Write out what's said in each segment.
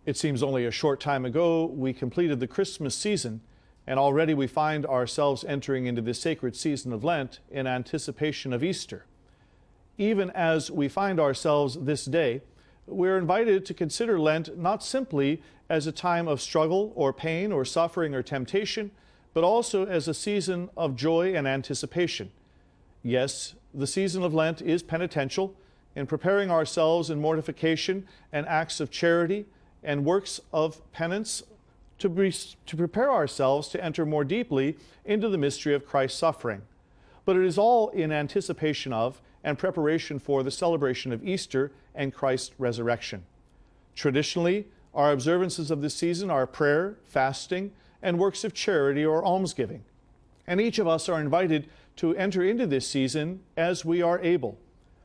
It seems only a short time ago we completed the Christmas season, and already we find ourselves entering into the sacred season of Lent in anticipation of Easter. Even as we find ourselves this day, we're invited to consider Lent not simply as a time of struggle or pain or suffering or temptation, but also as a season of joy and anticipation. Yes, the season of Lent is penitential, in preparing ourselves in mortification and acts of charity and works of penance to prepare ourselves to enter more deeply into the mystery of Christ's suffering. But it is all in anticipation of and preparation for the celebration of Easter and Christ's resurrection. Traditionally, our observances of this season are prayer, fasting, and works of charity or almsgiving. And each of us are invited to enter into this season as we are able.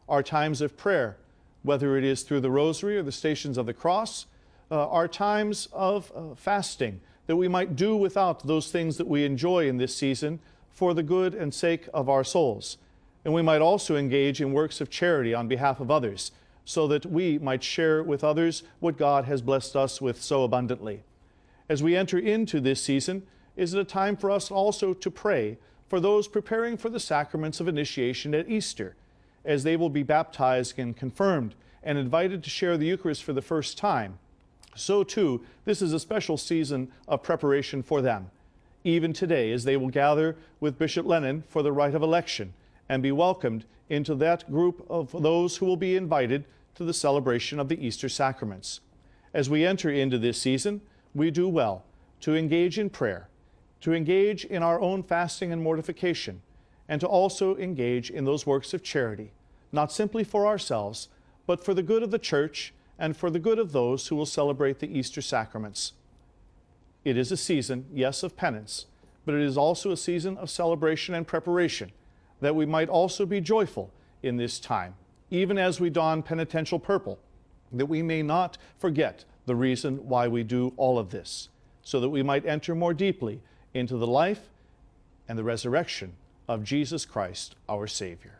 Our times of prayer, whether it is through the Rosary or the Stations of the Cross, our times of fasting, that we might do without those things that we enjoy in this season for the good and sake of our souls. And we might also engage in works of charity on behalf of others, so that we might share with others what God has blessed us with so abundantly. As we enter into this season, is it a time for us also to pray for those preparing for the sacraments of initiation at Easter, as they will be baptized and confirmed and invited to share the Eucharist for the first time. So too, this is a special season of preparation for them, even today, as they will gather with Bishop Lennon for the rite of election and be welcomed into that group of those who will be invited to the celebration of the Easter sacraments. As we enter into this season, we do well to engage in prayer, to engage in our own fasting and mortification, and to also engage in those works of charity, not simply for ourselves, but for the good of the Church and for the good of those who will celebrate the Easter sacraments. It is a season, yes, of penance, but it is also a season of celebration and preparation, that we might also be joyful in this time, even as we don penitential purple, that we may not forget the reason why we do all of this, so that we might enter more deeply into the life and the resurrection of Jesus Christ, our Savior.